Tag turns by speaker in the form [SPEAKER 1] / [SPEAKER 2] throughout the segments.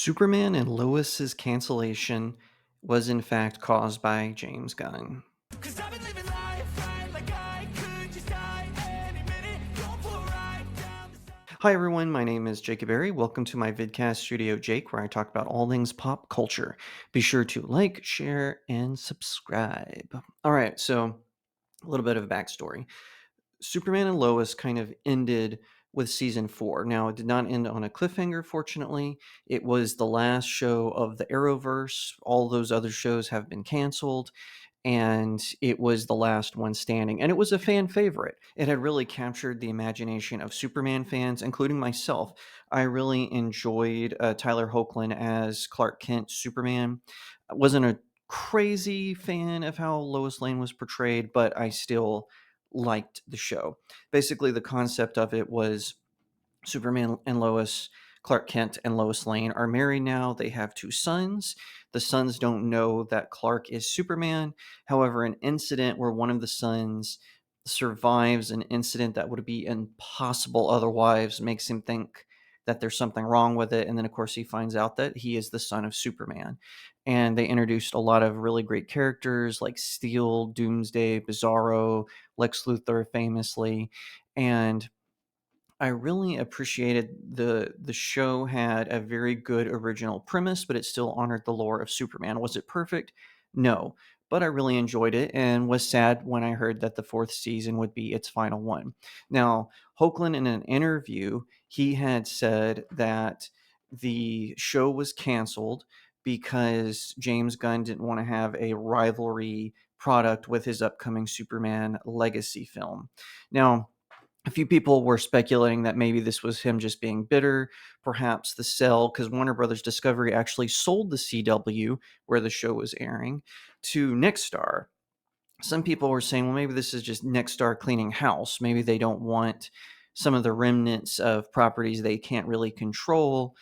[SPEAKER 1] Superman and Lois's cancellation was in fact caused by James Gunn.
[SPEAKER 2] Cause I've been living life right like I could just die any minute. Going for a ride down the side.
[SPEAKER 1] Hi everyone, my name is Jacob Berry. Welcome to my vidcast Studio Jake, where I talk about all things pop culture. Be sure to like, share, and subscribe. All right, so a little bit of a backstory. Superman and Lois kind of ended with season 4. Now, it did not end on a cliffhanger, fortunately. It was the last show of the Arrowverse. All those other shows have been canceled, and it was the last one standing. And it was a fan favorite. It had really captured the imagination of Superman fans, including myself. I really enjoyed Tyler Hoechlin as Clark Kent Superman. I wasn't a crazy fan of how Lois Lane was portrayed, but I still liked the show. Basically, the concept of it was Superman and Lois, Clark Kent and Lois Lane are married now. They have 2 sons. The sons don't know that Clark is Superman. However, an incident where one of the sons survives an incident that would be impossible otherwise makes him think that there's something wrong with it. And then, of course, he finds out that he is the son of Superman. And they introduced a lot of really great characters like Steel, Doomsday, Bizarro, Lex Luthor, famously. And I really appreciated the show had a very good original premise, but it still honored the lore of Superman. Was it perfect? No, but I really enjoyed it and was sad when I heard that the 4th season would be its final one. Now, Hoagland, in an interview, he had said that the show was canceled because James Gunn didn't want to have a rivalry product with his upcoming Superman legacy film. Now, a few people were speculating that maybe this was him just being bitter, perhaps the sell, because Warner Brothers Discovery actually sold the CW, where the show was airing, to Nexstar. Some people were saying, well, maybe this is just Nexstar cleaning house. Maybe they don't want some of the remnants of properties they can't really control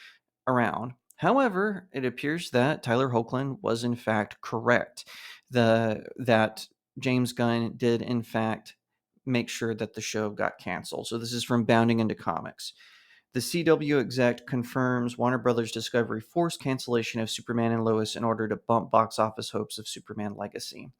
[SPEAKER 1] around. However, it appears that Tyler Hoechlin was in fact correct. That James Gunn did in fact make sure that the show got canceled. So this is from Bounding into Comics. The CW exec confirms Warner Brothers Discovery forced cancellation of Superman and Lois in order to bump box office hopes of Superman Legacy.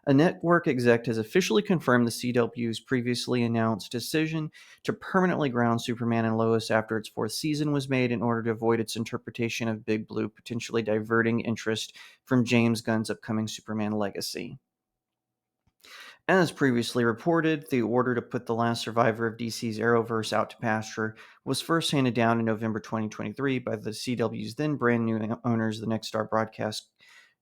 [SPEAKER 1] A network exec has officially confirmed the CW's previously announced decision to permanently ground Superman and Lois after its 4th season was made in order to avoid its interpretation of Big Blue potentially diverting interest from James Gunn's upcoming Superman Legacy. As previously reported, the order to put the last survivor of DC's Arrowverse out to pasture was first handed down in November 2023 by the CW's then brand new owners, the Nexstar Broadcast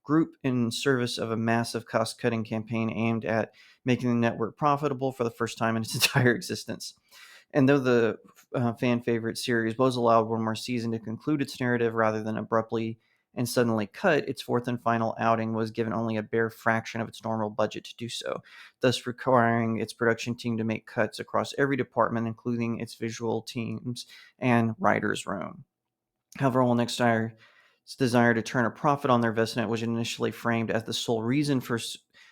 [SPEAKER 1] Group, in service of a massive cost cutting campaign aimed at making the network profitable for the first time in its entire existence. And though the fan favorite series was allowed one more season to conclude its narrative rather than abruptly and suddenly cut, its 4th and final outing was given only a bare fraction of its normal budget to do so, thus requiring its production team to make cuts across every department, including its visual teams and writer's room. However, while Nexstar's desire to turn a profit on their investment was initially framed as the sole reason for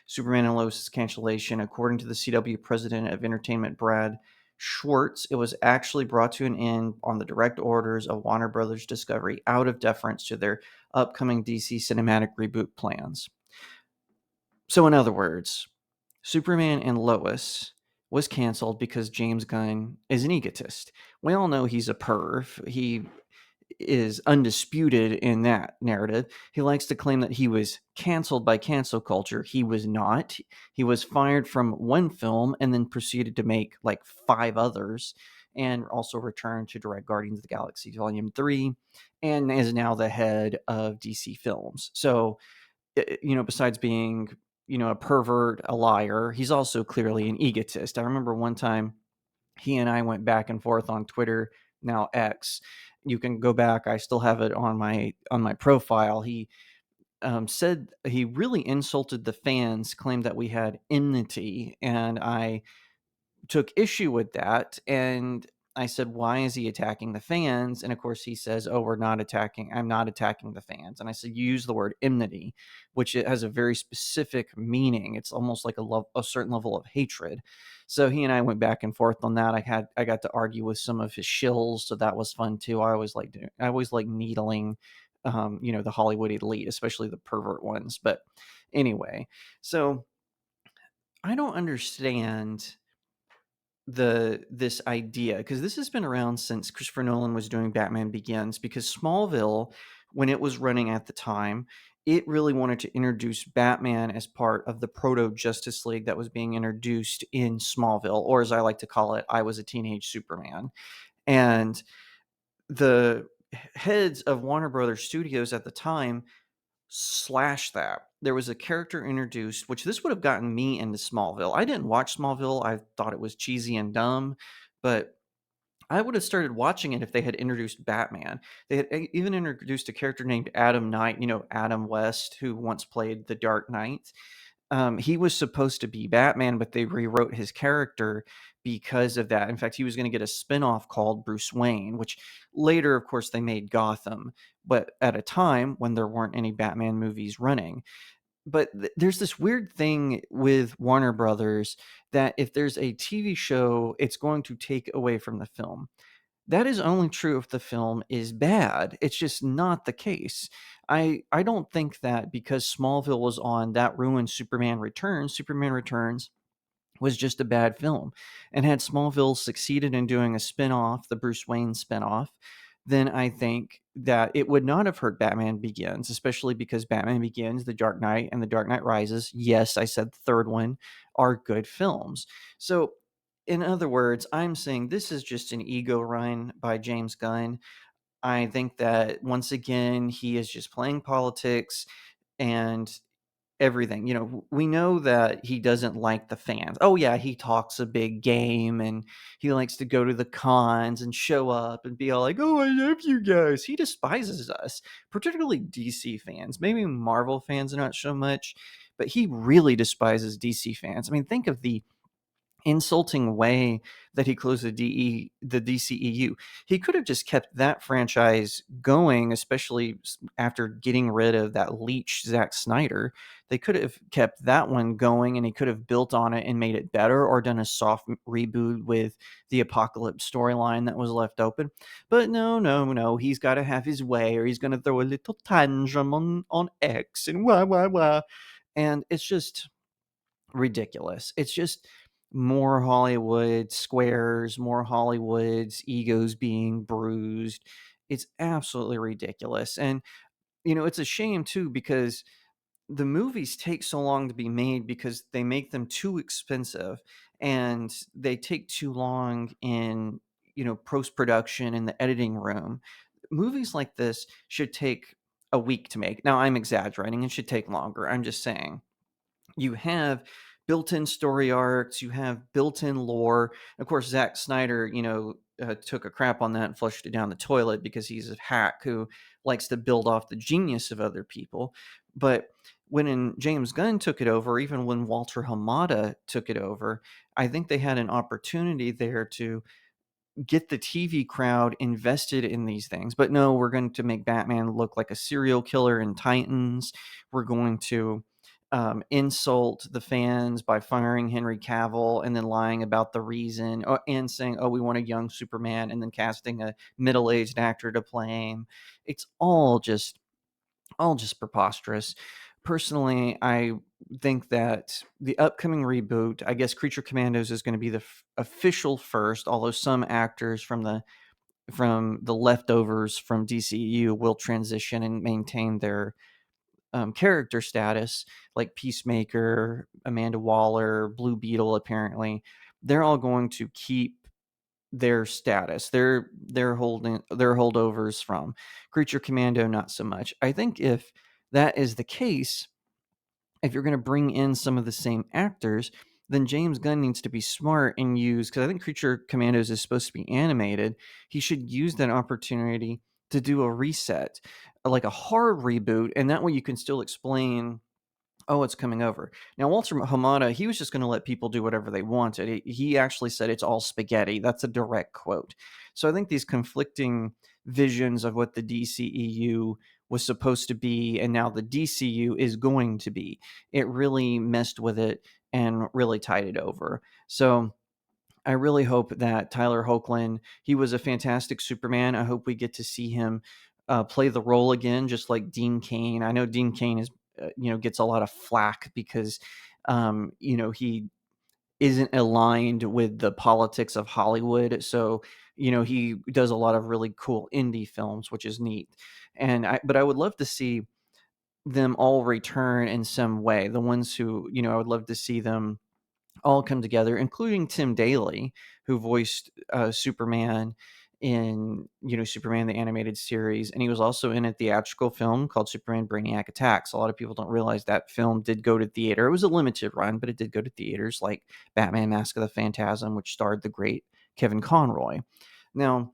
[SPEAKER 1] Superman and Lois' cancellation, according to the CW president of entertainment, Brad Schwartz, it was actually brought to an end on the direct orders of Warner Brothers Discovery out of deference to their upcoming DC cinematic reboot plans. So, in other words, Superman and Lois was canceled because James Gunn is an egotist. We all know he's a perv. He is undisputed in that narrative. He likes to claim that he was canceled by cancel culture. He was not. He was fired from one film and then proceeded to make like 5 others, and also returned to direct Guardians of the Galaxy Volume 3 and is now the head of DC Films. So, besides being, a pervert, a liar, he's also clearly an egotist. I remember one time he and I went back and forth on Twitter, now X. You can go back. I still have it on my profile. He said he really insulted the fans, claimed that we had enmity, and I took issue with that. And I said, "Why is he attacking the fans?" And of course, he says, "Oh, I'm not attacking the fans." And I said, "You use the word enmity, which it has a very specific meaning. It's almost like a certain level of hatred." So he and I went back and forth on that. I got to argue with some of his shills, so that was fun too. I always like needling, the Hollywood elite, especially the pervert ones. But anyway, so I don't understand this idea, because this has been around since Christopher Nolan was doing Batman Begins, because Smallville, when it was running at the time, it really wanted to introduce Batman as part of the proto Justice League that was being introduced in Smallville, or as I like to call it, I Was a Teenage Superman. And the heads of Warner Brothers Studios at the time slash that. There was a character introduced, which this would have gotten me into Smallville. I didn't watch Smallville. I thought it was cheesy and dumb, but I would have started watching it if they had introduced Batman. They had even introduced a character named Adam Knight, Adam West, who once played the Dark Knight. He was supposed to be Batman, but they rewrote his character because of that. In fact, he was going to get a spinoff called Bruce Wayne, which later, of course, they made Gotham, but at a time when there weren't any Batman movies running. But there's this weird thing with Warner Brothers that if there's a TV show, it's going to take away from the film. That is only true if the film is bad. It's just not the case. I don't think that because Smallville was on, that ruined Superman Returns. Superman Returns was just a bad film. And had Smallville succeeded in doing a spin-off, the Bruce Wayne spin-off, then I think that it would not have hurt Batman Begins, especially because Batman Begins, The Dark Knight, and The Dark Knight Rises, yes, I said the third one, are good films. So, in other words, I'm saying this is just an ego run by James Gunn. I think that once again, he is just playing politics and everything. We know that he doesn't like the fans. Oh yeah, he talks a big game and he likes to go to the cons and show up and be all like, "Oh, I love you guys." He despises us, particularly DC fans. Maybe Marvel fans not so much, but he really despises DC fans. I mean, think of the insulting way that he closed the DCEU. He could have just kept that franchise going, especially after getting rid of that leech Zack Snyder. They could have kept that one going, and he could have built on it and made it better, or done a soft reboot with the Apocalypse storyline that was left open. But no, no, no, he's got to have his way, or he's going to throw a little tantrum on X and wah wah wah, and it's just ridiculous. It's just more Hollywood squares, more Hollywood's egos being bruised. It's absolutely ridiculous. And, it's a shame too, because the movies take so long to be made because they make them too expensive and they take too long in, post production in the editing room. Movies like this should take a week to make. Now, I'm exaggerating, it should take longer. I'm just saying you have built-in story arcs, you have built-in lore. Of course, Zack Snyder, took a crap on that and flushed it down the toilet because he's a hack who likes to build off the genius of other people. But James Gunn took it over, even when Walter Hamada took it over, I think they had an opportunity there to get the TV crowd invested in these things. But no, we're going to make Batman look like a serial killer in Titans. We're going to insult the fans by firing Henry Cavill and then lying about the reason, and saying, "Oh, we want a young Superman," and then casting a middle-aged actor to play him. It's all just preposterous. Personally, I think that the upcoming reboot, I guess Creature Commandos is going to be the official first, although some actors from the leftovers from DCU will transition and maintain their character status, like Peacemaker, Amanda Waller, Blue Beetle. Apparently, they're all going to keep their status. They're holding their holdovers from Creature Commando, not so much. I think if that is the case, if you're going to bring in some of the same actors, then James Gunn needs to be smart and use, because I think Creature Commandos is supposed to be animated. He should use that opportunity to do a reset, like a hard reboot, and that way you can still explain Oh, it's coming over. Now, Walter Hamada, he was just going to let people do whatever they wanted. He actually said it's all spaghetti. That's a direct quote. So I think these conflicting visions of what the DCEU was supposed to be and now the DCU is going to be, it really messed with it and really tied it over. So I really hope that Tyler Hoechlin, he was a fantastic Superman. I hope we get to see him play the role again, just like Dean Cain. I know Dean Cain is, gets a lot of flack because, he isn't aligned with the politics of Hollywood. So, he does a lot of really cool indie films, which is neat. But I would love to see them all return in some way. The ones who, I would love to see them all come together, including Tim Daly, who voiced Superman in Superman the animated series, and he was also in a theatrical film called Superman Brainiac Attacks. A lot of people don't realize that film did go to theater. It was a limited run, but it did go to theaters, like Batman: Mask of the Phantasm, which starred the great Kevin Conroy. Now,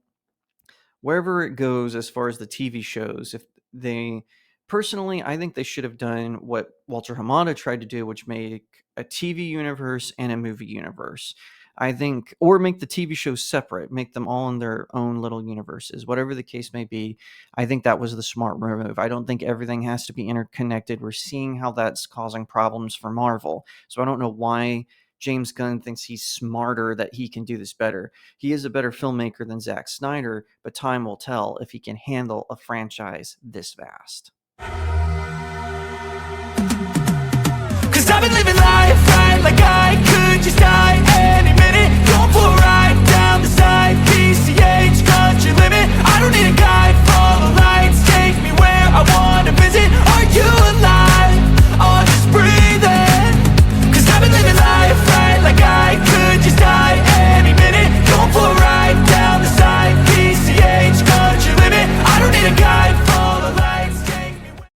[SPEAKER 1] wherever it goes as far as the TV shows, if they personally, I think they should have done what Walter Hamada tried to do, which make a TV universe and a movie universe. I think, or make the TV shows separate, make them all in their own little universes, whatever the case may be. I think that was the smart move. I don't think everything has to be interconnected. We're seeing how that's causing problems for Marvel. So I don't know why James Gunn thinks he's smarter, that he can do this better. He is a better filmmaker than Zack Snyder, but time will tell if he can handle a franchise this vast.
[SPEAKER 2] Cause I've been living life right like I could just die